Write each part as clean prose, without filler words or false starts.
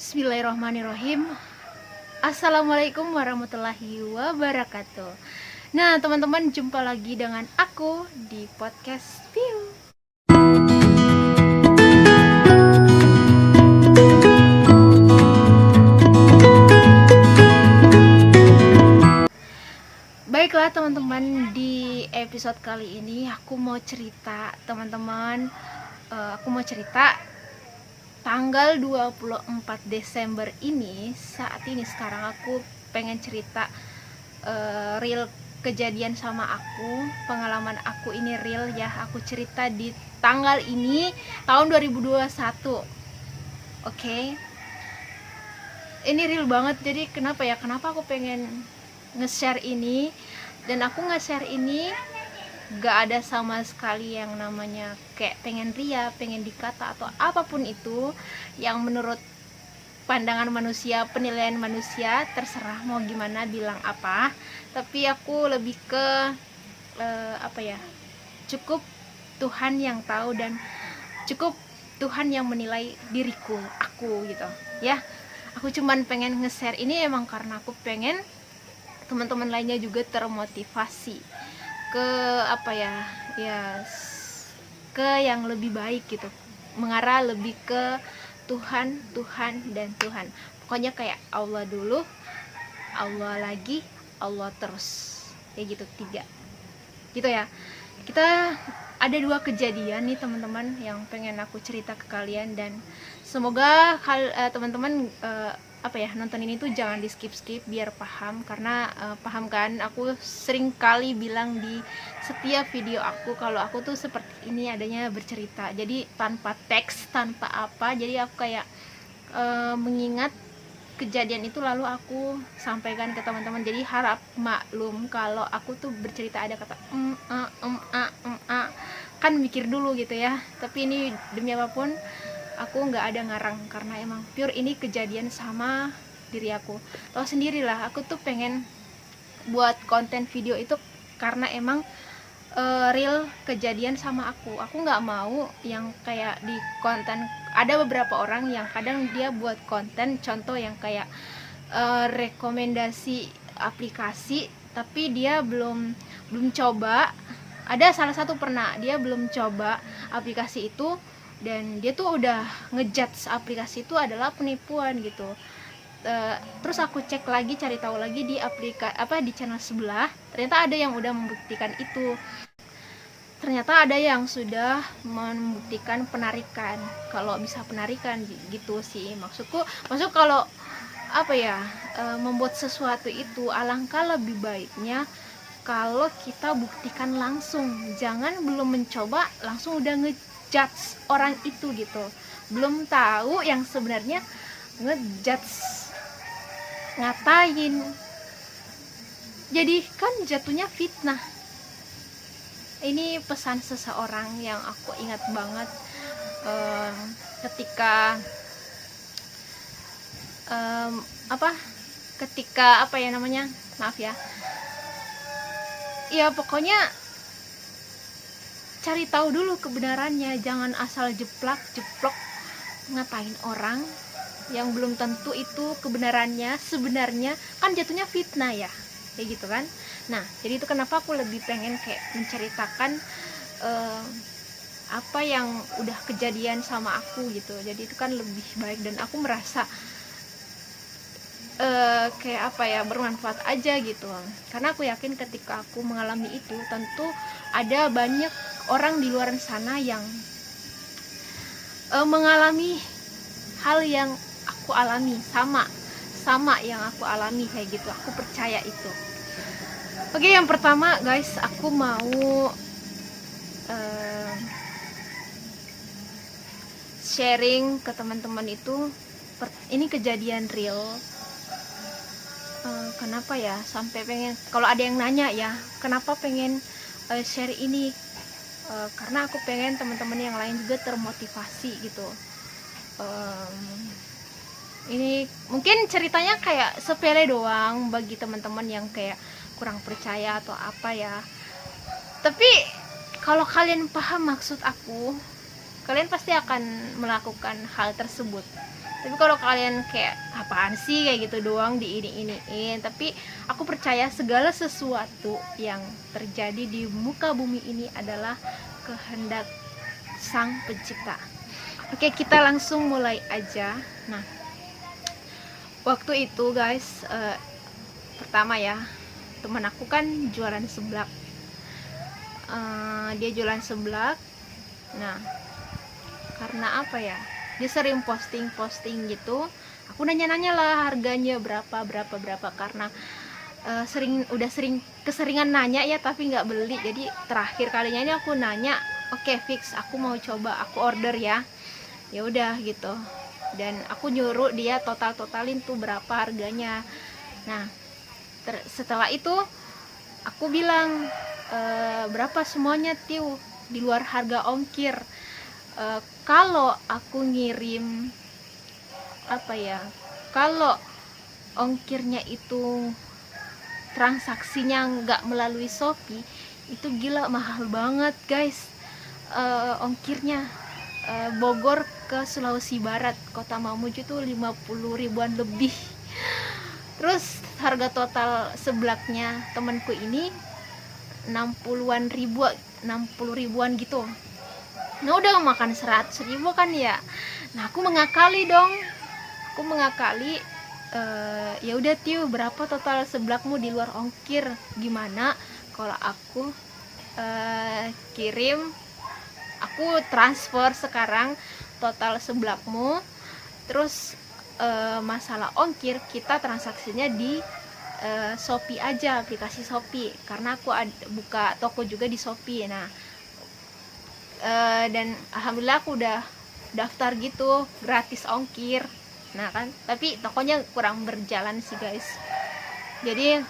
Bismillahirrahmanirrahim. Assalamualaikum warahmatullahi wabarakatuh. Nah teman-teman, jumpa lagi dengan aku di podcast View. Baiklah teman-teman, di episode kali ini aku mau cerita teman-teman. Aku mau cerita tanggal 24 Desember ini. Saat ini sekarang aku pengen cerita real kejadian sama aku, pengalaman aku ini real ya. Aku cerita di tanggal ini tahun 2021. Oke. Ini real banget. Jadi kenapa aku pengen nge-share ini, dan aku nge-share ini gak ada sama sekali yang namanya kayak pengen ria, pengen dikata atau apapun itu yang menurut pandangan manusia, penilaian manusia, terserah mau gimana bilang apa. Tapi aku lebih ke cukup Tuhan yang tahu dan cukup Tuhan yang menilai diriku, aku gitu ya. Aku cuman pengen nge-share ini emang karena aku pengen teman-teman lainnya juga termotivasi ke ke yang lebih baik gitu, mengarah lebih ke Tuhan dan Tuhan. Pokoknya kayak Allah dulu, Allah lagi, Allah terus, kayak gitu, tiga gitu ya. Kita ada dua kejadian nih teman-teman yang pengen aku cerita ke kalian, dan semoga teman-teman nonton ini tuh jangan di skip biar paham, karena paham kan, aku sering kali bilang di setiap video aku kalau aku tuh seperti ini adanya bercerita, jadi tanpa teks, tanpa apa. Jadi aku kayak mengingat kejadian itu lalu aku sampaikan ke teman-teman. Jadi harap maklum kalau aku tuh bercerita ada kata kan mikir dulu gitu ya. Tapi ini demi apapun aku nggak ada ngarang, karena emang pure ini kejadian sama diri aku. Tahu sendirilah, aku tuh pengen buat konten video itu karena emang real kejadian sama aku. Aku nggak mau yang kayak di konten, ada beberapa orang yang kadang dia buat konten contoh yang kayak rekomendasi aplikasi tapi dia belum coba. Ada salah satu pernah dia belum coba aplikasi itu, dan dia tuh udah ngejudge aplikasi itu adalah penipuan gitu. Terus aku cek lagi, cari tahu lagi di di channel sebelah, ternyata ada yang udah membuktikan itu. Ternyata ada yang sudah membuktikan penarikan, kalau bisa penarikan gitu sih maksudku. Kalau membuat sesuatu itu alangkah lebih baiknya kalau kita buktikan langsung, jangan belum mencoba langsung udah ngejudge orang itu gitu, belum tahu yang sebenarnya ngejudge, ngatain, jadi kan jatuhnya fitnah. Ini pesan seseorang yang aku ingat banget ketika pokoknya cari tahu dulu kebenarannya, jangan asal jeplok ngatain orang yang belum tentu itu kebenarannya. Sebenarnya kan jatuhnya fitnah ya, kayak gitu kan. Nah jadi itu kenapa aku lebih pengen kayak menceritakan apa yang udah kejadian sama aku gitu. Jadi itu kan lebih baik, dan aku merasa bermanfaat aja gitu, karena aku yakin ketika aku mengalami itu tentu ada banyak orang di luar sana yang mengalami hal yang aku alami, sama yang aku alami, kayak gitu. Aku percaya itu. Oke, yang pertama guys, aku mau sharing ke teman-teman itu. Ini kejadian real. Kenapa ya sampai pengen, kalau ada yang nanya ya kenapa pengen share ini, karena aku pengen teman-teman yang lain juga termotivasi gitu. Ini mungkin ceritanya kayak sepele doang bagi teman-teman yang kayak kurang percaya atau apa ya, tapi kalau kalian paham maksud aku, kalian pasti akan melakukan hal tersebut. Tapi kalau kalian kayak apaan sih kayak gitu doang diini-iniin, tapi aku percaya segala sesuatu yang terjadi di muka bumi ini adalah kehendak Sang Pencipta. Oke, kita langsung mulai aja. Nah, waktu itu guys, pertama ya, teman aku kan jualan seblak. Dia jualan seblak. Nah, karena apa ya, dia sering posting gitu. Aku nanya-nanya lah harganya berapa, karena udah keseringan nanya ya, tapi nggak beli. Jadi terakhir kalinya ini aku nanya, oke, fix, aku mau coba, aku order ya. Ya udah gitu. Dan aku nyuruh dia totalin tuh berapa harganya. Nah, setelah itu aku bilang, berapa semuanya Tiu, di luar harga ongkir. Kalau aku ngirim apa ya, kalau ongkirnya itu transaksinya nggak melalui Shopee, itu gila mahal banget guys. Ongkirnya Bogor ke Sulawesi Barat, Kota Mamuju tuh 50 ribuan lebih. Terus harga total seblaknya temanku ini 60 ribuan gitu. Nah, udah makan 100 ribu kan ya. Nah, aku mengakali dong. Ya udah Tiu, berapa total seblakmu di luar ongkir? Gimana kalau aku aku transfer sekarang total seblakmu, terus masalah ongkir kita transaksinya di Shopee aja, aplikasi Shopee, karena aku buka toko juga di Shopee. Nah, dan alhamdulillah aku udah daftar gitu, gratis ongkir. Nah kan, tapi tokonya kurang berjalan sih guys. Jadi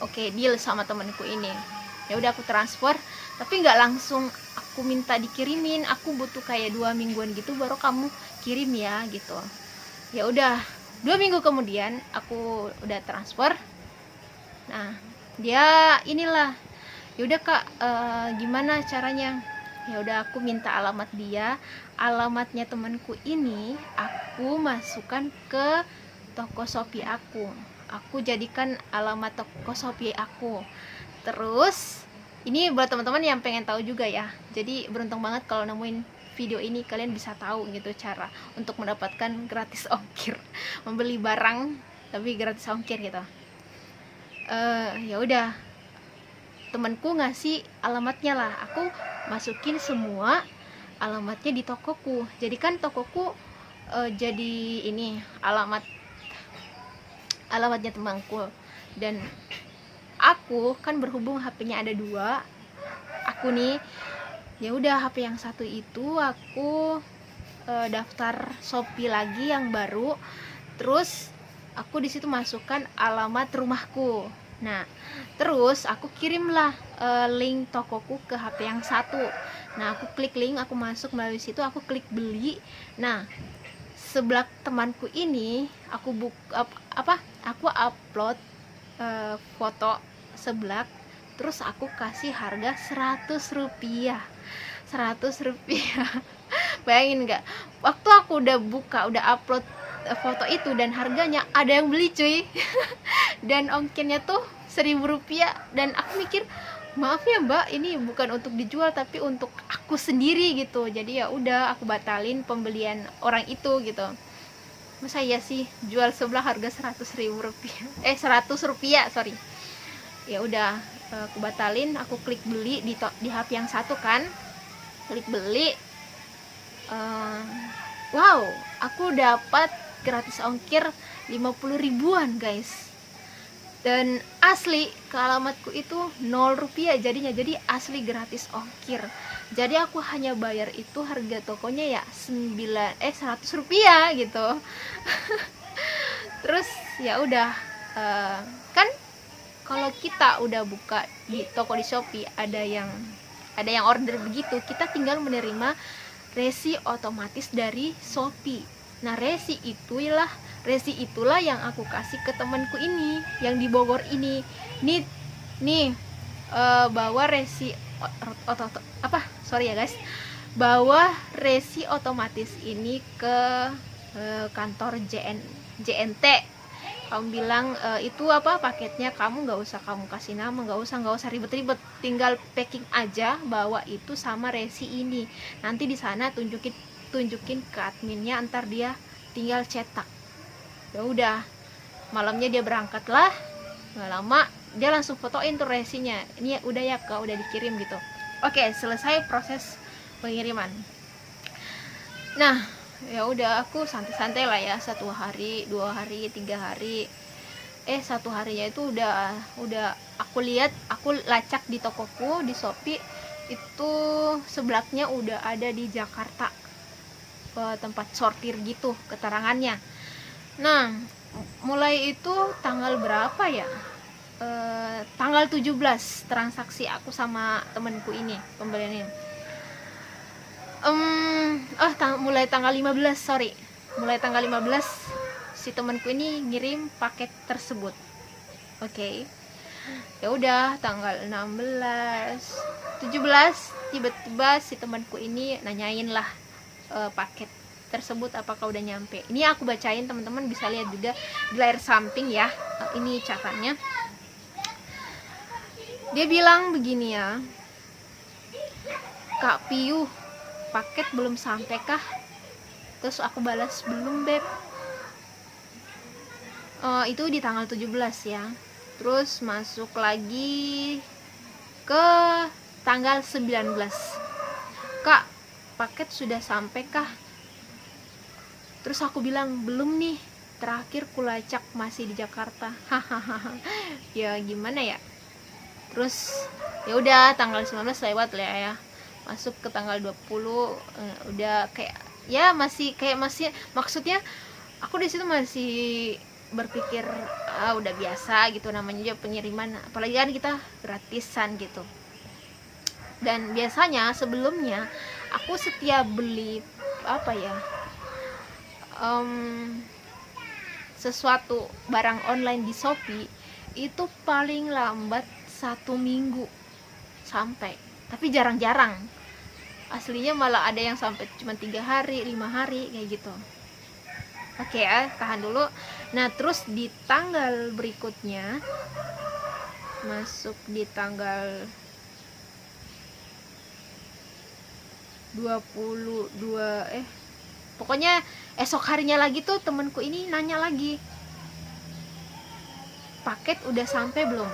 oke, deal sama temanku ini. Ya udah aku transfer, tapi nggak langsung aku minta dikirimin. Aku butuh kayak 2 mingguan gitu baru kamu kirim ya gitu. Ya udah, 2 minggu kemudian aku udah transfer. Nah, dia inilah, yaudah Kak, gimana caranya? Ya udah, aku minta alamat dia, alamatnya temanku ini aku masukkan ke toko Shopee aku jadikan alamat toko Shopee aku. Terus ini buat teman-teman yang pengen tahu juga ya, jadi beruntung banget kalau nemuin video ini, kalian bisa tahu gitu cara untuk mendapatkan gratis ongkir, membeli barang tapi gratis ongkir gitu. Ya udah, temanku ngasih alamatnya lah, aku masukin semua alamatnya di tokoku. Jadi kan tokoku jadi ini alamatnya temanku, dan aku kan berhubung HP-nya ada 2 aku nih. Ya udah, HP yang satu itu aku daftar Shopee lagi yang baru, terus aku di situ masukkan alamat rumahku. Nah, terus aku kirimlah link tokoku ke HP yang satu. Nah, aku klik link, aku masuk melalui situ, aku klik beli. Nah, seblak temanku ini aku upload foto seblak, terus aku kasih harga 100 rupiah. Bayangin nggak, waktu aku udah upload foto itu dan harganya, ada yang beli cuy. Dan ongkirnya tuh 1.000 rupiah. Dan aku mikir, maaf ya mbak, ini bukan untuk dijual tapi untuk aku sendiri gitu. Jadi ya udah, aku batalin pembelian orang itu gitu. Masa ya sih jual sebelah harga 100.000 rupiah, 100 rupiah, sorry. Ya udah, aku batalin, aku klik beli di HP yang satu kan, klik beli. Wow, aku dapat gratis ongkir 50 ribuan guys. Dan asli ke alamatku itu 0 rupiah jadinya, jadi asli gratis ongkir. Jadi aku hanya bayar itu harga tokonya ya 100 rupiah gitu. Terus ya udah, kan kalau kita udah buka di toko di Shopee, ada yang order begitu, kita tinggal menerima resi otomatis dari Shopee. Nah, resi itulah yang aku kasih ke temanku ini yang di Bogor ini. Nih bawa resi bawa resi otomatis ini ke kantor JNT. Kamu bilang itu apa paketnya, kamu nggak usah kamu kasih nama, nggak usah ribet-ribet, tinggal packing aja, bawa itu sama resi ini, nanti di sana tunjukin ke adminnya, antar dia tinggal cetak. Ya udah, malamnya dia berangkat lah, nggak lama dia langsung fotoin tuh resinya, ini udah ya kak, udah dikirim gitu. Oke, selesai proses pengiriman. Nah, ya udah aku santai-santai lah ya, 1 hari 2 hari 3 hari, 1 harinya itu udah aku lacak di tokoku di Shopee itu, sebelaknya udah ada di Jakarta tempat sortir gitu keterangannya. Nah, mulai itu tanggal berapa ya, tanggal 17 transaksi aku sama temenku ini, pembelian ini. Mulai tanggal 15 si temanku ini ngirim paket tersebut. Oke. Ya udah, tanggal 16 17 tiba-tiba si temanku ini nanyain lah paket tersebut apakah udah nyampe. Ini aku bacain, teman-teman bisa lihat juga di layar samping ya. Ini catatannya. Dia bilang begini ya, Kak Piu, paket belum sampai kah? Terus aku balas, belum beb. Itu di tanggal 17 ya. Terus masuk lagi ke tanggal 19, Kak, paket sudah sampai kah? Terus aku bilang, belum nih, terakhir kulacak masih di Jakarta. Hahaha. Ya gimana ya. Terus ya udah, tanggal 19 lewat lah ya, masuk ke tanggal 20, udah kayak ya masih maksudnya aku di situ masih berpikir udah biasa gitu, namanya juga pengiriman, apalagi kan kita gratisan gitu. Dan biasanya sebelumnya aku setiap beli apa ya, sesuatu barang online di Shopee itu paling lambat 1 minggu sampai, tapi jarang-jarang. Aslinya malah ada yang sampai cuma 3 hari 5 hari kayak gitu. Oke ya, tahan dulu. Nah, terus di tanggal berikutnya, masuk di tanggal 22, pokoknya esok harinya lagi tuh temenku ini nanya lagi, paket udah sampai belum?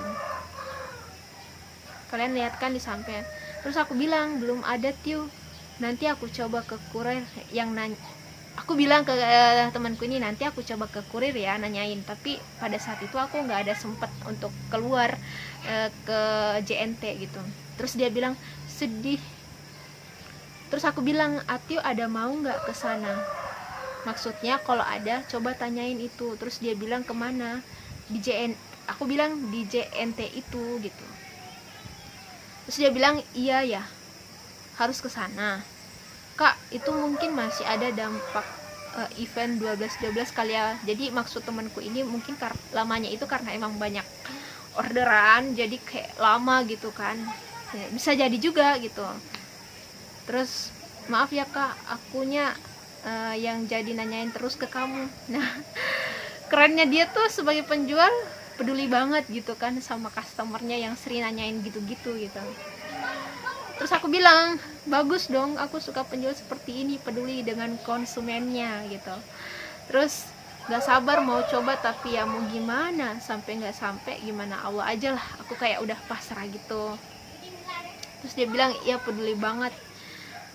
Kalian lihat kan di samping. Terus aku bilang, belum ada Tiu, nanti aku coba ke kurir. Yang nanya, aku bilang ke temanku ini, nanti aku coba ke kurir ya nanyain. Tapi pada saat itu aku nggak ada sempet untuk keluar ke JNT gitu. Terus dia bilang, sedih. Terus aku bilang, Atiu ada mau nggak ke sana? Maksudnya kalau ada coba tanyain itu. Terus dia bilang, kemana? Di JNT. Aku bilang di JNT itu gitu. Terus dia bilang, iya ya, harus ke sana. Kak, itu mungkin masih ada dampak event 12-12 kali ya. Jadi maksud temanku ini mungkin lamanya itu karena emang banyak orderan, jadi kayak lama gitu kan. Ya, bisa jadi juga gitu. Terus, maaf ya kak, akunya yang jadi nanyain terus ke kamu. Nah, kerennya dia tuh sebagai penjual peduli banget gitu kan sama customernya yang sering nanyain gitu-gitu gitu. Terus aku bilang, bagus dong, aku suka penjual seperti ini, peduli dengan konsumennya gitu. Terus gak sabar mau coba, tapi ya mau gimana, sampai gak sampai gimana, Allah aja lah. Aku kayak udah pasrah gitu. Terus dia bilang, iya peduli banget.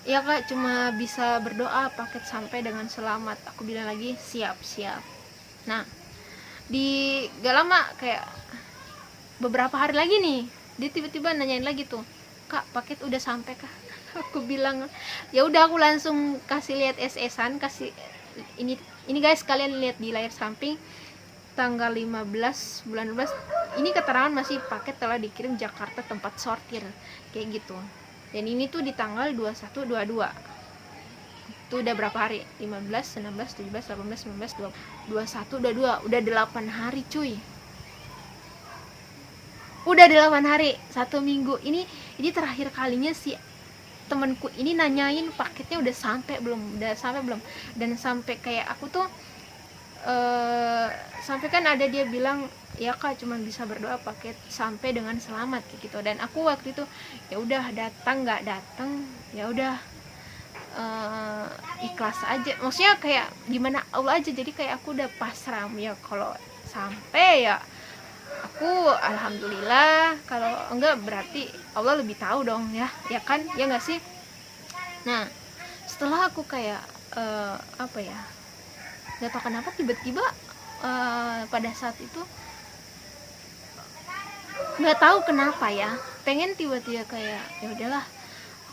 Iya kak, cuma bisa berdoa paket sampai dengan selamat. Aku bilang lagi, siap. Nah, di gak lama, kayak beberapa hari lagi nih, dia tiba-tiba nanyain lagi tuh, kak paket udah sampai kah? Aku bilang, ya udah, aku langsung kasih lihat SS-an, kasih ini guys, kalian lihat di layar samping, tanggal 15 bulan 12 ini keterangan masih paket telah dikirim Jakarta tempat sortir kayak gitu. Dan ini tuh di tanggal 21 22 itu udah berapa hari? 15, 16, 17, 18, 19, 20, 21, 22, udah 8 hari cuy. Udah 8 hari, 1 minggu. Ini terakhir kalinya si temanku ini nanyain paketnya udah sampai belum, dan sampai kayak aku tuh sampai kan ada dia bilang ya kak cuma bisa berdoa paket sampai dengan selamat kayak gitu. Dan aku waktu itu ya udah, datang nggak datang ya udah, ikhlas aja, maksudnya kayak gimana Allah aja. Jadi kayak aku udah pasrah, ya kalau sampai ya aku alhamdulillah, kalau enggak berarti Allah lebih tahu dong, ya kan, ya nggak sih. Nah setelah aku kayak apa ya, nggak tahu kenapa tiba-tiba pada saat itu nggak tahu kenapa ya, pengen tiba-tiba kayak ya udahlah,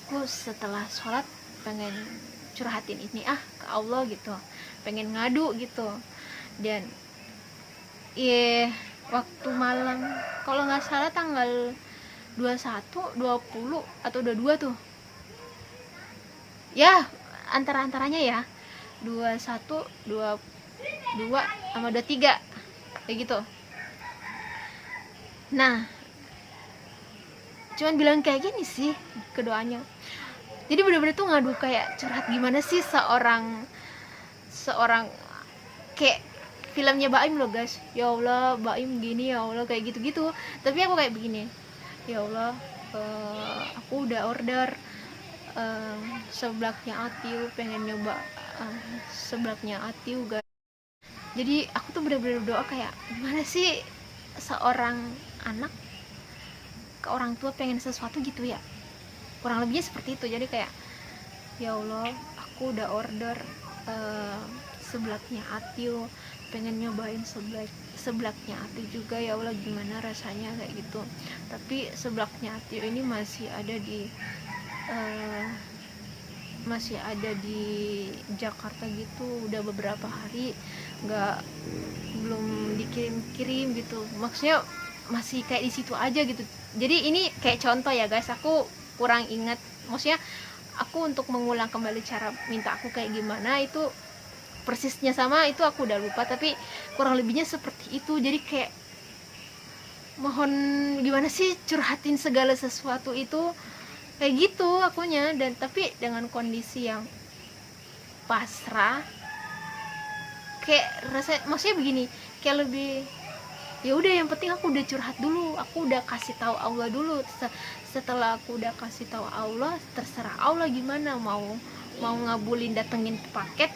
aku setelah sholat pengen curhatin ini ke Allah gitu, pengen ngadu gitu. Dan waktu malam kalau nggak salah tanggal 21, 20 atau 22 tuh ya, antara-antaranya ya, 21, 22 sama 23 kayak gitu. Nah cuman bilang kayak gini sih kedoanya, jadi bener-bener tuh ngadu kayak curhat gimana sih seorang kayak filmnya Baim loh guys, ya Allah Baim gini, ya Allah kayak gitu-gitu. Tapi aku kayak begini, ya Allah aku udah order seblaknya Atiu, pengen nyoba seblaknya Atiu guys. Jadi aku tuh bener-bener berdoa kayak gimana sih seorang anak ke orang tua pengen sesuatu gitu ya, kurang lebihnya seperti itu. Jadi kayak ya Allah aku udah order seblaknya Atiu, pengen nyobain seblaknya Atiu juga, ya Allah gimana rasanya kayak gitu. Tapi seblaknya Atiu ini masih ada di Jakarta gitu, udah beberapa hari belum dikirim gitu, maksudnya masih kayak di situ aja gitu. Jadi ini kayak contoh ya guys, aku kurang ingat, maksudnya aku untuk mengulang kembali cara minta aku kayak gimana itu persisnya sama itu aku udah lupa, tapi kurang lebihnya seperti itu. Jadi kayak mohon gimana sih curhatin segala sesuatu itu kayak gitu akunya, dan tapi dengan kondisi yang pasrah, kayak rasa, maksudnya begini, kayak lebih ya udah yang penting aku udah curhat dulu, aku udah kasih tahu Allah dulu. Setelah aku udah kasih tahu Allah, terserah Allah gimana mau ngabulin datengin paket,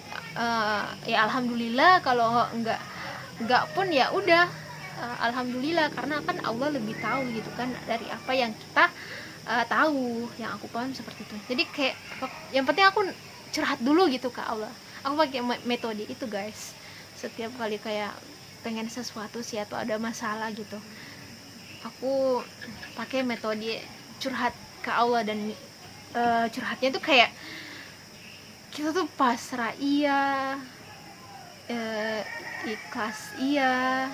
ya alhamdulillah, kalau enggak pun ya udah, alhamdulillah, karena kan Allah lebih tahu gitu kan dari apa yang kita tahu. Yang aku paham seperti itu. Jadi kayak yang penting aku curhat dulu gitu ke Allah. Aku pakai metode itu guys, setiap kali kayak pengen sesuatu sih atau ada masalah gitu, aku pakai metode curhat ke Allah. Dan curhatnya tuh kayak kita tuh pasrah iya, ikhlas iya,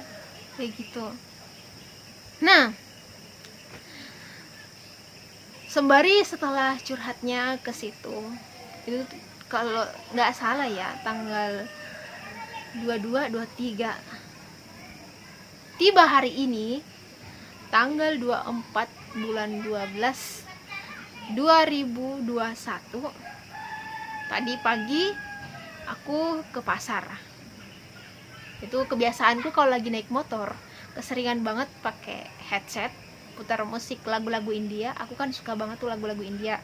kayak gitu. Nah sembari setelah curhatnya ke situ, itu kalau nggak salah ya tanggal 22, 23, tiba hari ini tanggal 24 bulan 12 2021, tadi pagi aku ke pasar. Itu kebiasaanku kalau lagi naik motor, keseringan banget pakai headset putar musik lagu-lagu India. Aku kan suka banget tuh lagu-lagu India.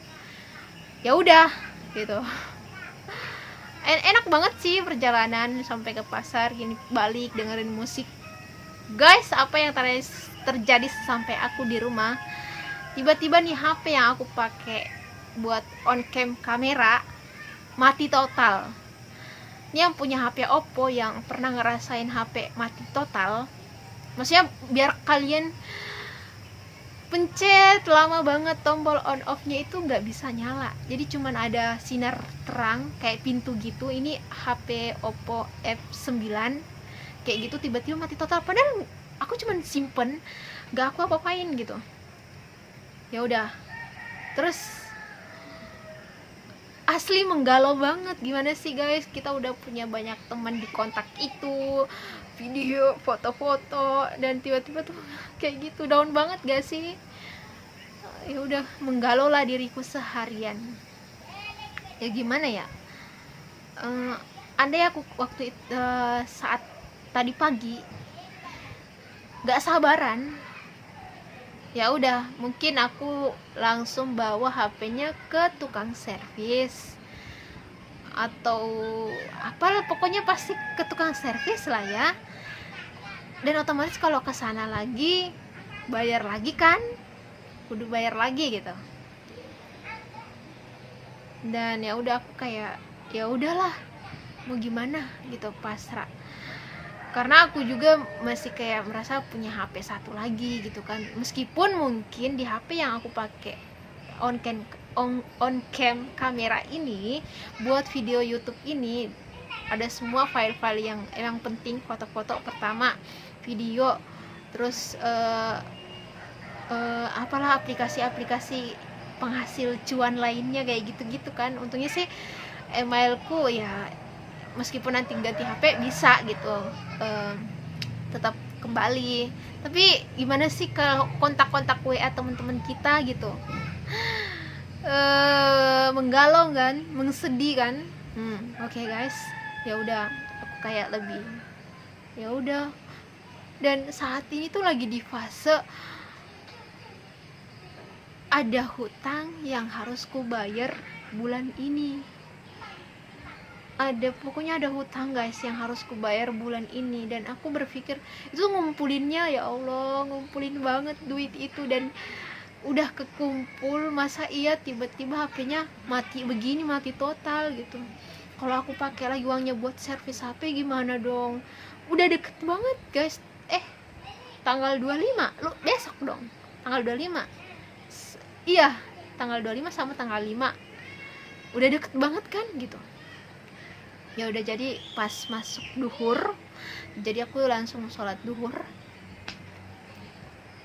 Ya udah gitu. Enak banget sih perjalanan sampai ke pasar gini, balik dengerin musik. Guys, apa yang terjadi sampai aku di rumah, tiba-tiba nih HP yang aku pakai buat on cam kamera mati total. Ini yang punya HP Oppo yang pernah ngerasain HP mati total, maksudnya biar kalian pencet lama banget tombol on off nya itu nggak bisa nyala, jadi cuman ada sinar terang kayak pintu gitu. Ini HP Oppo F9 kayak gitu, tiba-tiba mati total, padahal aku cuman simpen, nggak aku apa-apain gitu. Ya udah, terus asli menggalau banget. Gimana sih guys, kita udah punya banyak teman di kontak itu, video, foto-foto, dan tiba-tiba tuh kayak gitu, down banget gak sih? ya udah menggalau lah diriku seharian. Ya gimana ya, andai aku waktu itu, saat tadi pagi gak sabaran, ya udah mungkin aku langsung bawa HP-nya ke tukang servis atau apalah, pokoknya pasti ke tukang servis lah ya. Dan otomatis kalau ke sana lagi bayar lagi kan, kudu bayar lagi gitu. Dan ya udah aku kayak ya udahlah, mau gimana gitu, pasrah. Karena aku juga masih kayak merasa punya HP satu lagi gitu kan, meskipun mungkin di HP yang aku pakai on cam kamera ini buat video YouTube ini ada semua file-file yang penting, foto-foto pertama, video, terus apalah aplikasi-aplikasi penghasil cuan lainnya kayak gitu-gitu kan. Untungnya sih emailku ya meskipun nanti ganti HP bisa gitu, tetap kembali. Tapi gimana sih kalau kontak-kontak WA teman-teman kita gitu, menggalau kan, mengsedih kan. Oke guys, ya udah aku kayak lebih ya udah. Dan saat ini tuh lagi di fase ada hutang yang harus ku bayar bulan ini. Pokoknya ada hutang guys yang harus ku bayar bulan ini. Dan aku berpikir itu ngumpulinnya, ya Allah, ngumpulin banget duit itu. Dan udah kekumpul, masa iya tiba-tiba HP-nya mati begini, mati total gitu. Kalau aku pakai lagi uangnya buat servis HP gimana dong? Udah deket banget guys. Tanggal 25, lu besok dong. Tanggal 25. Iya, tanggal 25 sama tanggal 5. Udah deket banget kan gitu. Ya udah, jadi pas masuk duhur, jadi aku langsung sholat duhur.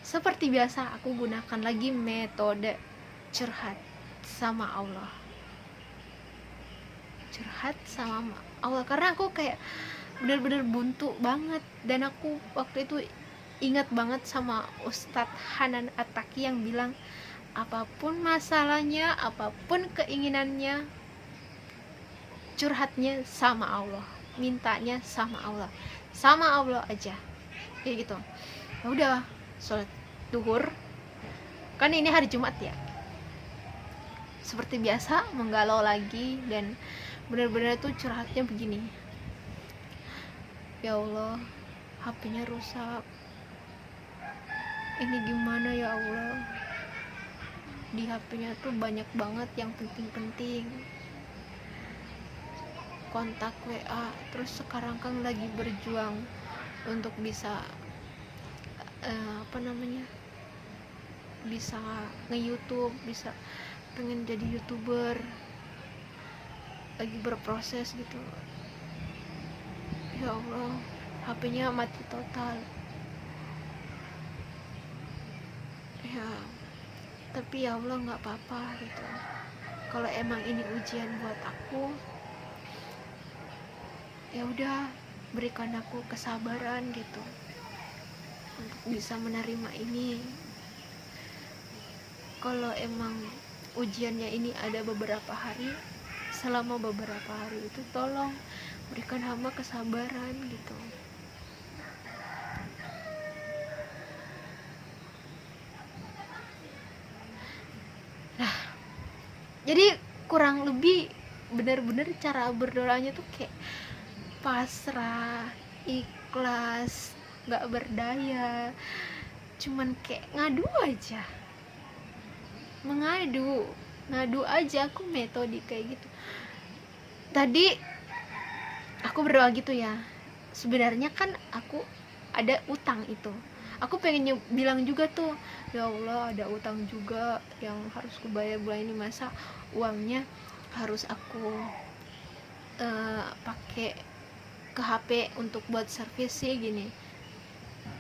Seperti biasa aku gunakan lagi metode curhat sama Allah. Curhat sama Allah karena aku kayak bener-bener buntu banget. Dan aku waktu itu ingat banget sama Ustadz Hanan Attaqi yang bilang, apapun masalahnya, apapun keinginannya, curhatnya sama Allah, mintanya sama Allah aja, kayak gitu. Ya udah, sholat duhur kan, ini hari Jumat ya, seperti biasa menggalau lagi. Dan benar-benar tuh curhatnya begini, ya Allah, HP-nya rusak, ini gimana ya Allah, di HP-nya tuh banyak banget yang penting-penting, kontak WA, terus sekarang kan lagi berjuang untuk bisa bisa nge-YouTube, bisa pengen jadi YouTuber, lagi berproses gitu. Ya Allah, HP-nya mati total. Ya, tapi ya Allah, nggak apa-apa gitu. Kalau emang ini ujian buat aku, ya udah, berikan aku kesabaran gitu untuk bisa menerima ini. Kalau emang ujiannya ini ada beberapa hari, selama beberapa hari itu tolong berikan hamba kesabaran gitu. Nah, jadi kurang lebih bener-bener cara berdoanya tuh kayak pasrah, ikhlas, gak berdaya, cuman kayak ngadu aja, ngadu aja. Aku metode kayak gitu. Tadi aku berdoa gitu ya, sebenarnya kan aku ada utang itu. Aku pengen bilang juga tuh, ya Allah, ada utang juga yang harus kubayar bulan ini, masa uangnya harus aku pakai ke HP untuk buat servis sih gini.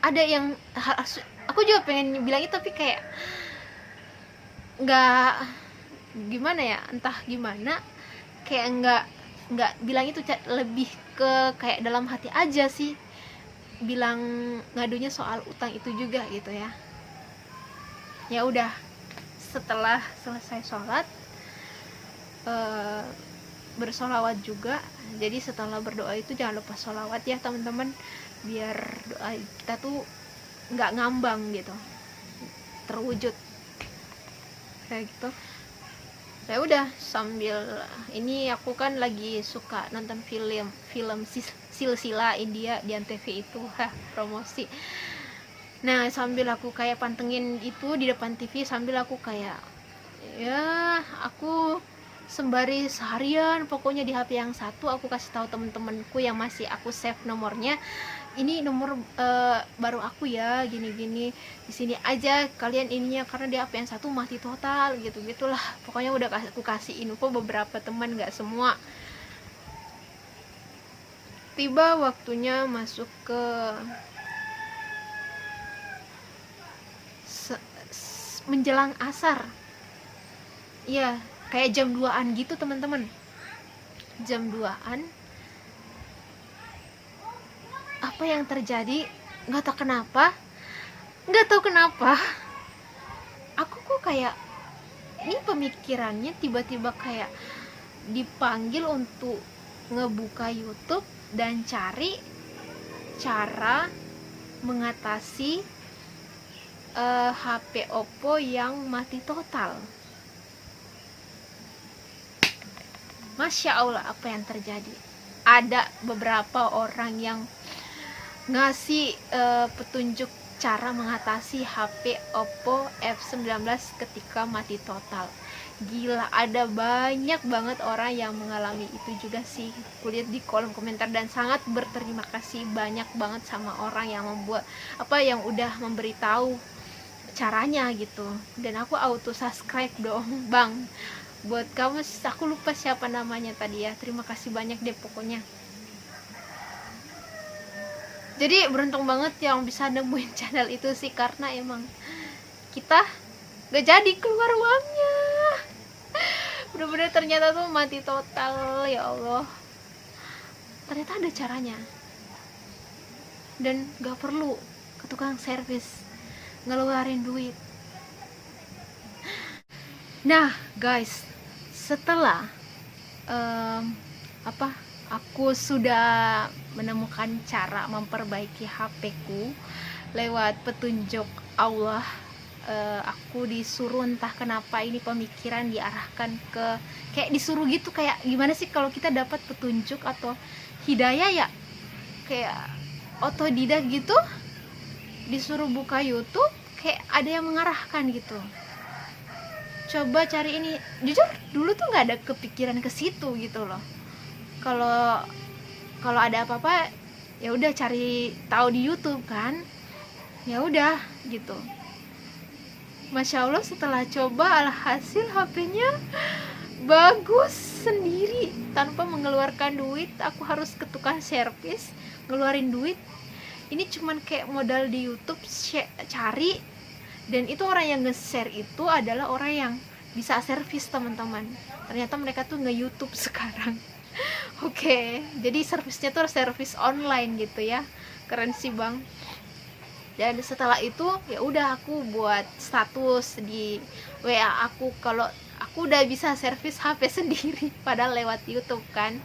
Ada yang harus, aku juga pengen bilang itu, tapi kayak nggak gimana ya, entah gimana, kayak nggak bilang itu, lebih ke kayak dalam hati aja sih bilang ngadunya soal utang itu juga gitu ya. Ya udah, setelah selesai sholat bersolawat juga. Jadi setelah berdoa itu jangan lupa solawat ya teman-teman, biar doa kita tuh nggak ngambang gitu, terwujud kayak gitu. Ya udah, sambil ini aku kan lagi suka nonton film silsilah India di Antv itu, promosi. Nah sambil aku kayak pantengin itu di depan TV, sambil aku kayak ya aku sembari seharian pokoknya di HP yang satu aku kasih tahu temen-temenku yang masih aku save nomornya, ini nomor baru aku ya, gini-gini, di sini aja kalian ininya, karena di HP yang satu mati total gitu gitulah. Pokoknya udah aku kasih info beberapa teman, nggak semua. Tiba waktunya masuk ke menjelang asar, ya kayak jam 2-an gitu teman-teman, jam 2-an. Apa yang terjadi nggak tahu kenapa aku kok kayak ini pemikirannya tiba-tiba kayak dipanggil untuk ngebuka YouTube dan cari cara mengatasi HP Oppo yang mati total. Masya Allah, apa yang terjadi? Ada beberapa orang yang ngasih petunjuk cara mengatasi HP Oppo F19 ketika mati total. Gila, ada banyak banget orang yang mengalami itu juga sih. Kulihat di kolom komentar dan sangat berterima kasih banyak banget sama orang yang membuat yang udah memberitahu caranya gitu. Dan aku auto subscribe dong, Bang. Buat kamu, aku lupa siapa namanya tadi ya. Terima kasih banyak deh pokoknya. Jadi beruntung banget yang bisa nemuin channel itu sih, karena emang kita gak jadi keluar uangnya. Bener-bener ternyata tuh mati total, ya Allah. Ternyata ada caranya. Dan gak perlu ke tukang servis ngeluarin duit. Nah guys, setelah aku sudah menemukan cara memperbaiki HP-ku lewat petunjuk Allah, aku disuruh, entah kenapa ini pemikiran diarahkan ke kayak disuruh gitu, kayak gimana sih kalau kita dapat petunjuk atau hidayah ya, kayak otodidak gitu, disuruh buka YouTube, kayak ada yang mengarahkan gitu, coba cari ini. Jujur dulu tuh nggak ada kepikiran ke situ gitu loh. Kalau ada apa-apa ya udah cari tahu di YouTube kan, ya udah gitu. Masya Allah, setelah coba alhasil HP-nya bagus sendiri tanpa mengeluarkan duit. Aku harus ke tukang servis ngeluarin duit. Ini cuman kayak modal di YouTube cari, dan itu orang yang nge-share itu adalah orang yang bisa servis teman-teman. Ternyata mereka tuh nge-YouTube sekarang. Oke, jadi servisnya tuh servis online gitu ya. Keren sih Bang. Dan setelah itu ya udah aku buat status di WA aku kalau aku udah bisa servis HP sendiri, padahal lewat YouTube kan.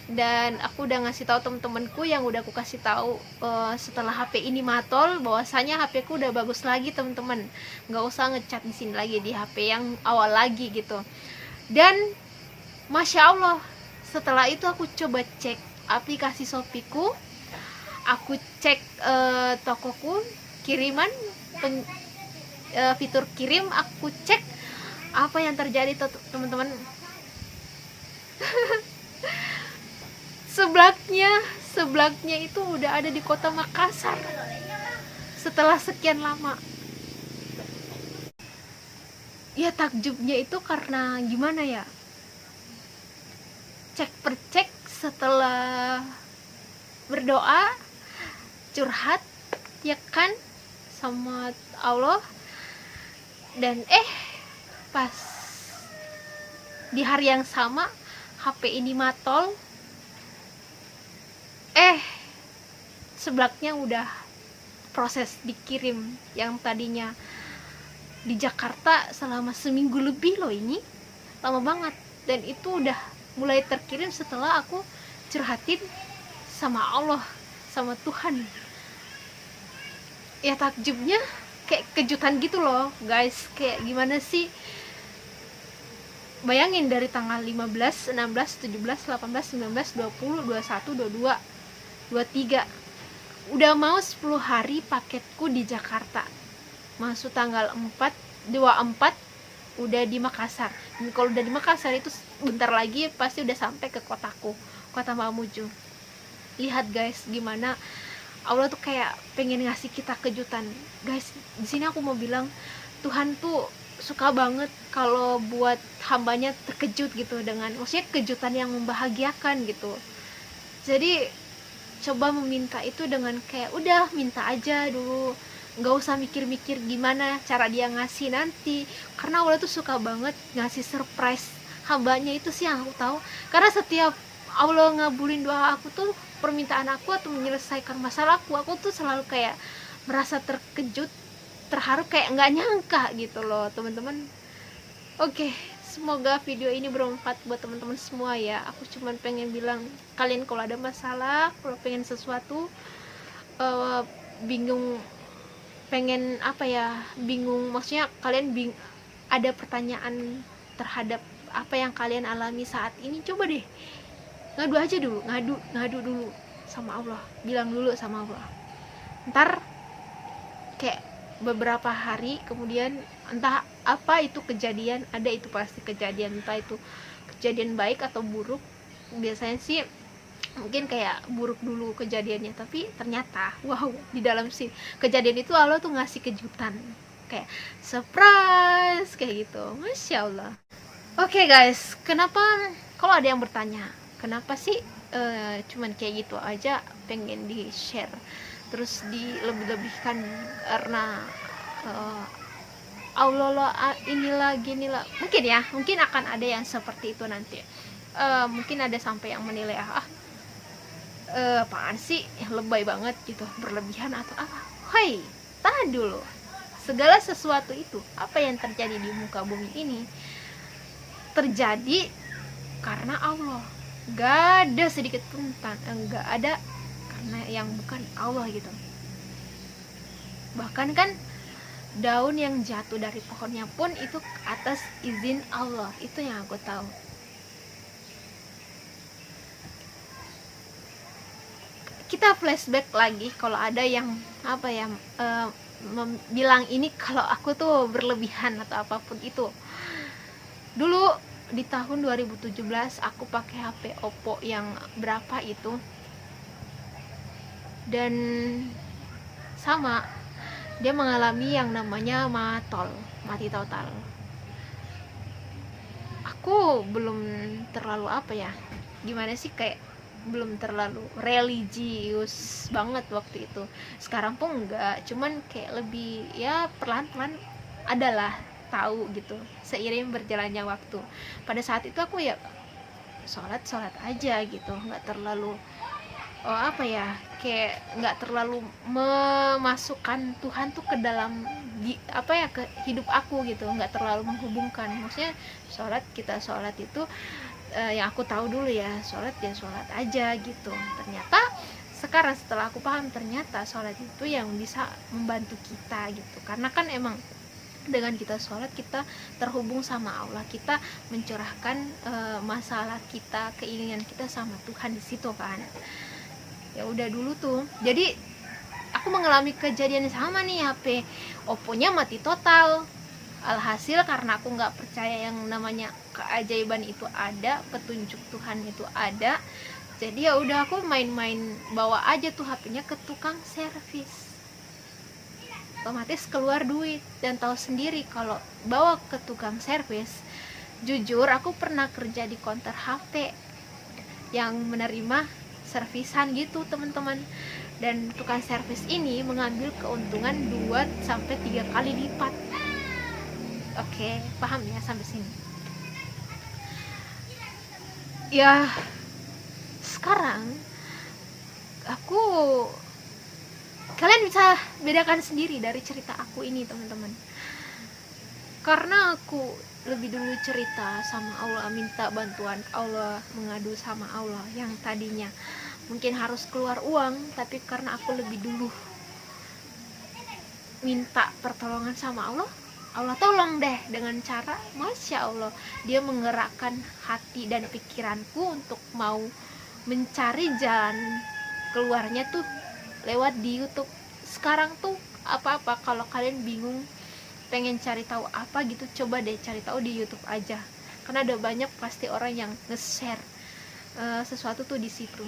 Dan aku udah ngasih tahu temen-temenku yang udah aku kasih tahu setelah HP ini matol, bahwasanya HP ku udah bagus lagi temen-temen, nggak usah ngecat di sini lagi di HP yang awal lagi gitu. Dan Masya Allah, setelah itu aku coba cek aplikasi Shopee-ku, aku cek tokoku kiriman, fitur kirim, aku cek. Apa yang terjadi teman-teman? Seblaknya itu udah ada di kota Makassar setelah sekian lama. Ya takjubnya itu karena gimana ya, cek per cek setelah berdoa, curhat ya kan sama Allah, dan pas di hari yang sama HP ini matol, seblaknya udah proses dikirim. Yang tadinya di Jakarta selama seminggu lebih loh, ini lama banget. Dan itu udah mulai terkirim setelah aku curhatin sama Allah, sama Tuhan. Ya takjubnya kayak kejutan gitu loh guys, kayak gimana sih, bayangin dari tanggal 15, 16, 17, 18, 19, 20, 21, 22, 23, udah mau 10 hari paketku di Jakarta. Masuk tanggal 4, 24 udah di Makassar. Dan kalau udah di Makassar itu bentar lagi pasti udah sampai ke kotaku, kota Mamuju. Lihat guys, gimana Allah tuh kayak pengen ngasih kita kejutan. Guys, di sini aku mau bilang Tuhan tuh suka banget kalau buat hambanya terkejut gitu, dengan maksudnya kejutan yang membahagiakan gitu. Jadi coba meminta itu dengan kayak udah minta aja dulu, nggak usah mikir-mikir gimana cara dia ngasih nanti, karena Allah tuh suka banget ngasih surprise hambanya. Itu sih yang aku tahu, karena setiap Allah ngabulin doa aku tuh, permintaan aku atau menyelesaikan masalahku, aku tuh selalu kayak merasa terkejut, terharu, kayak nggak nyangka gitu loh teman-teman. Oke, semoga video ini bermanfaat buat teman-teman semua ya. Aku cuman pengen bilang, kalian kalau ada masalah, kalau pengen sesuatu, bingung, pengen apa ya, bingung, maksudnya kalian ada pertanyaan terhadap apa yang kalian alami saat ini, coba deh ngadu aja dulu, ngadu dulu sama Allah, bilang dulu sama Allah. Ntar kayak beberapa hari kemudian, entah apa itu kejadian, ada itu pasti kejadian, entah itu kejadian baik atau buruk. Biasanya sih mungkin kayak buruk dulu kejadiannya, tapi ternyata wow, di dalam sih kejadian itu Allah tuh ngasih kejutan, kayak surprise kayak gitu. Masya Allah. Oke guys, kenapa, kalau ada yang bertanya kenapa sih cuman kayak gitu aja pengen di share terus dilebih-lebihkan, karena Allah lah inilah ginilah, mungkin akan ada yang seperti itu nanti. Mungkin ada sampai yang menilai apaan sih, lebay banget gitu, berlebihan atau apa. Hai, tahan dulu. Segala sesuatu itu, apa yang terjadi di muka bumi ini terjadi karena Allah. Gak ada sedikit pun enggak ada karena yang bukan Allah gitu. Bahkan kan daun yang jatuh dari pohonnya pun itu atas izin Allah. Itu yang aku tahu. Kita flashback lagi, kalau ada yang bilang ini kalau aku tuh berlebihan atau apapun itu. Dulu di tahun 2017 aku pakai HP Oppo yang berapa itu, dan sama dia mengalami yang namanya mati total. Aku belum terlalu gimana sih, kayak belum terlalu religius banget waktu itu. Sekarang pun enggak, cuman kayak lebih ya perlahan-lahan adalah tahu gitu seiring berjalannya waktu. Pada saat itu aku ya sholat aja gitu, nggak terlalu kayak nggak terlalu memasukkan Tuhan tuh ke dalam ke hidup aku gitu, nggak terlalu menghubungkan. Maksudnya kita sholat itu yang aku tahu dulu ya, sholat aja gitu. Ternyata sekarang setelah aku paham, ternyata sholat itu yang bisa membantu kita gitu, karena kan emang dengan kita sholat kita terhubung sama Allah, kita mencurahkan masalah kita, keinginan kita sama Tuhan di situ kan. Ya udah dulu tuh, jadi aku mengalami kejadian yang sama nih, HP Oppo-nya mati total. Alhasil karena aku nggak percaya yang namanya keajaiban itu ada, petunjuk Tuhan itu ada, jadi ya udah aku main-main bawa aja tuh HP-nya ke tukang servis. Otomatis keluar duit, dan tahu sendiri kalau bawa ke tukang servis, jujur aku pernah kerja di counter HP yang menerima servisan gitu teman-teman, dan tukang servis ini mengambil keuntungan 2-3 kali lipat. Oke, paham ya sampai sini? Ya sekarang kalian bisa bedakan sendiri dari cerita aku ini teman-teman. Karena aku lebih dulu cerita sama Allah, minta bantuan Allah, mengadu sama Allah, yang tadinya mungkin harus keluar uang, tapi karena aku lebih dulu minta pertolongan sama Allah, Allah tolong deh dengan cara, masya Allah, dia menggerakkan hati dan pikiranku untuk mau mencari jalan keluarnya tuh lewat di YouTube. Sekarang tuh apa-apa kalau kalian bingung pengen cari tahu apa gitu, coba deh cari tahu di YouTube aja, karena ada banyak pasti orang yang nge-share sesuatu tuh di situ.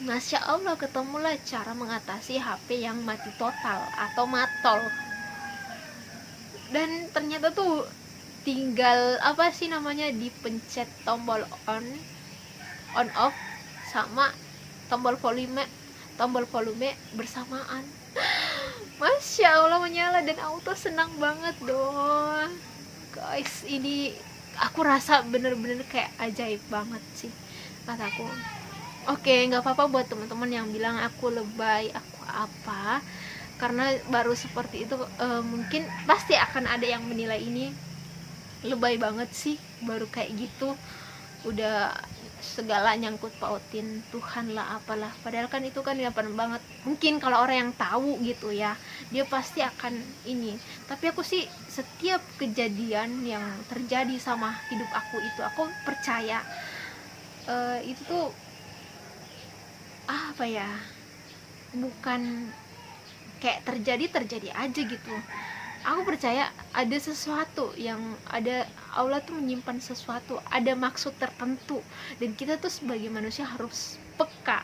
Masya Allah, ketemulah cara mengatasi HP yang mati total atau matol. Dan ternyata tuh tinggal apa sih namanya, dipencet tombol on off sama tombol volume bersamaan. Masya Allah, menyala dan auto, senang banget dong guys. Ini aku rasa bener-bener kayak ajaib banget sih kataku. Oke, nggak apa-apa buat teman-teman yang bilang aku lebay, aku apa, karena baru seperti itu. Mungkin pasti akan ada yang menilai ini lebay banget sih, baru kayak gitu udah segala nyangkut pautin Tuhan lah apalah, padahal kan itu kan gampang banget. Mungkin kalau orang yang tahu gitu ya, dia pasti akan ini. Tapi aku sih setiap kejadian yang terjadi sama hidup aku itu, aku percaya itu tuh apa ya, bukan kayak terjadi aja gitu. Aku percaya ada sesuatu yang ada, Allah tuh menyimpan sesuatu, ada maksud tertentu, dan kita tuh sebagai manusia harus peka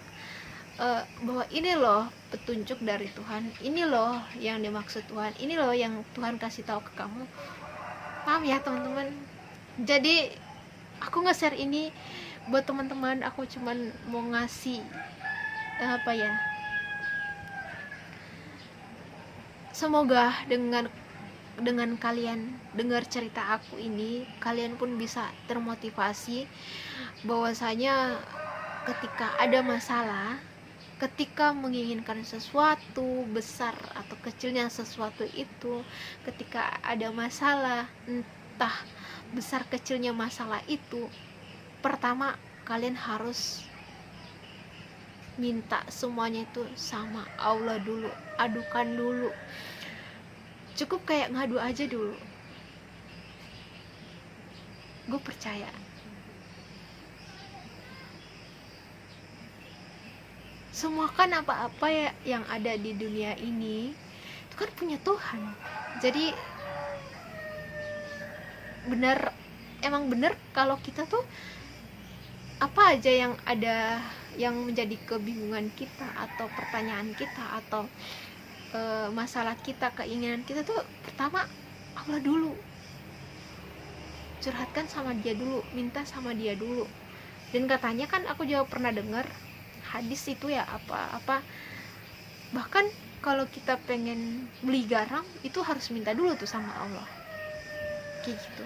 bahwa ini loh petunjuk dari Tuhan, ini loh yang dimaksud Tuhan, ini loh yang Tuhan kasih tahu ke kamu. Paham ya teman-teman? Jadi aku nge-share ini buat teman-teman, aku cuman mau ngasih apa ya, semoga dengan kalian dengar cerita aku ini, kalian pun bisa termotivasi bahwasanya ketika ada masalah, ketika menginginkan sesuatu besar atau kecilnya sesuatu itu, ketika ada masalah, entah besar kecilnya masalah itu, pertama kalian harus minta semuanya itu sama Allah dulu, adukan dulu. Cukup kayak ngadu aja dulu. Gue percaya semua kan apa-apa ya yang ada di dunia ini itu kan punya Tuhan. Jadi emang bener kalau kita tuh apa aja yang ada yang menjadi kebingungan kita atau pertanyaan kita atau masalah kita, keinginan kita tuh pertama Allah dulu, curhatkan sama dia dulu, minta sama dia dulu. Dan katanya kan aku juga pernah dengar hadis itu ya, apa bahkan kalau kita pengen beli garam itu harus minta dulu tuh sama Allah, kayak gitu.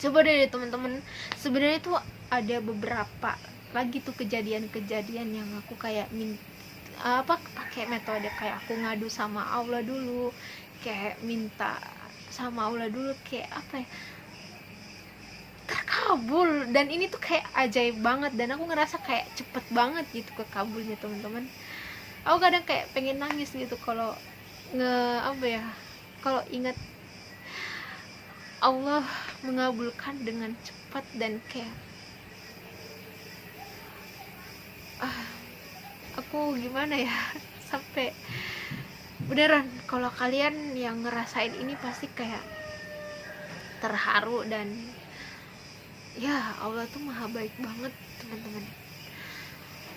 Coba deh teman-teman, sebenarnya tuh ada beberapa lagi tuh kejadian-kejadian yang aku kayak pakai metode kayak aku ngadu sama Allah dulu, kayak minta sama Allah dulu, kayak apa ya, terkabul. Dan ini tuh kayak ajaib banget, dan aku ngerasa kayak cepet banget gitu kekabulnya teman-teman. Aku kadang kayak pengen nangis gitu kalau kalau ingat Allah mengabulkan dengan cepat dan kayak aku gimana ya, sampai beneran kalau kalian yang ngerasain ini pasti kayak terharu. Dan ya Allah tuh maha baik banget teman-teman,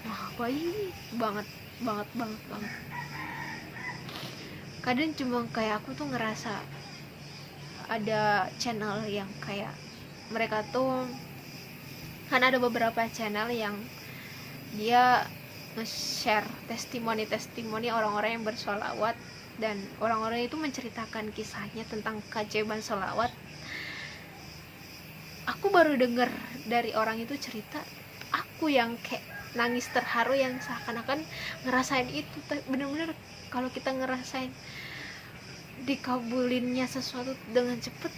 maha baik banget. Kadang cuma kayak aku tuh ngerasa ada channel yang kayak mereka tuh kan ada beberapa channel yang dia nge-share testimoni orang-orang yang bersolawat, dan orang-orang itu menceritakan kisahnya tentang keajaiban solawat. Aku baru dengar dari orang itu cerita, aku yang kayak nangis terharu, yang seakan-akan ngerasain itu. Bener-bener kalau kita ngerasain dikabulinnya sesuatu dengan cepet,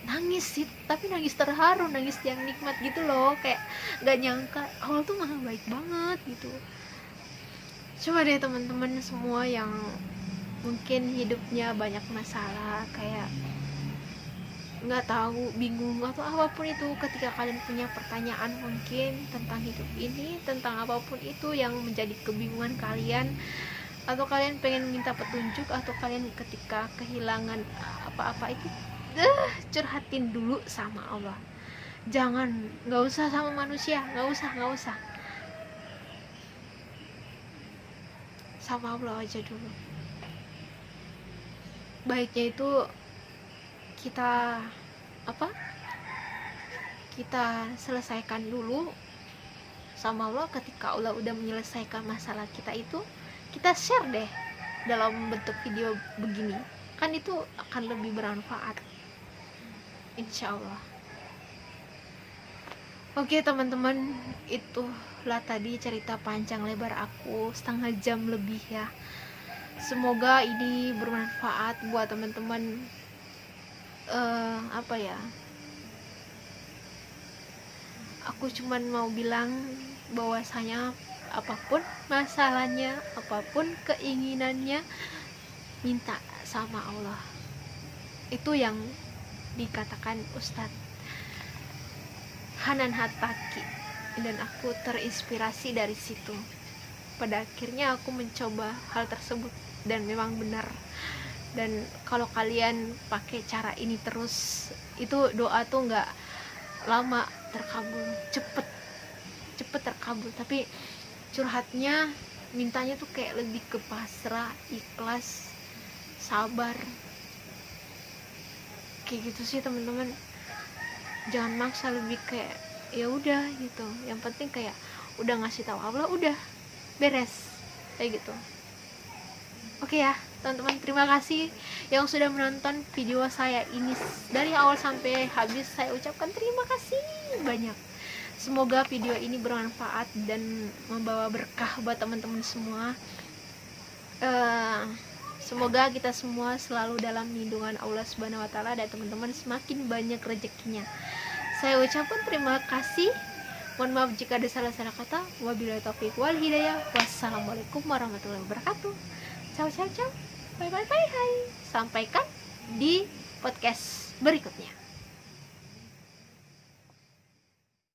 nangis sih, tapi nangis terharu, nangis yang nikmat gitu loh, kayak gak nyangka Allah tuh maha baik banget gitu. Coba deh teman-teman semua yang mungkin hidupnya banyak masalah, kayak nggak tahu, bingung atau apapun itu, ketika kalian punya pertanyaan mungkin tentang hidup ini, tentang apapun itu yang menjadi kebingungan kalian, atau kalian pengen minta petunjuk, atau kalian ketika kehilangan apa-apa itu, curhatin dulu sama Allah. Jangan, nggak usah sama manusia, nggak usah, sama Allah aja dulu. Baiknya itu kita kita selesaikan dulu sama Allah. Ketika Allah udah menyelesaikan masalah kita itu, kita share deh dalam bentuk video begini, kan itu akan lebih bermanfaat, insya Allah. Oke teman-teman, itulah tadi cerita panjang lebar aku, setengah jam lebih ya. Semoga ini bermanfaat buat teman-teman. Aku cuman mau bilang bahwasanya apapun masalahnya, apapun keinginannya, minta sama Allah. Itu yang dikatakan Ustadz Hanan Hataki, dan aku terinspirasi dari situ. Pada akhirnya aku mencoba hal tersebut dan memang benar. Dan kalau kalian pakai cara ini terus, itu doa tuh nggak lama terkabul, cepet terkabul, tapi curhatnya, mintanya tuh kayak lebih ke pasrah, ikhlas, sabar, kayak gitu sih teman-teman. Jangan maksa, lebih kayak ya udah gitu, yang penting kayak udah ngasih tahu Allah, udah beres kayak gitu. Oke ya teman-teman, terima kasih yang sudah menonton video saya ini dari awal sampai habis. Saya ucapkan terima kasih banyak. Semoga video ini bermanfaat dan membawa berkah buat teman-teman semua. Semoga kita semua selalu dalam lindungan Allah Subhanahu wa taala, dan teman-teman semakin banyak rezekinya. Saya ucapkan terima kasih. Mohon maaf jika ada salah-salah kata. Wabillahi taufiq wal hidayah. Wassalamualaikum warahmatullahi wabarakatuh. Ciao. Bye. Sampaikan di podcast berikutnya.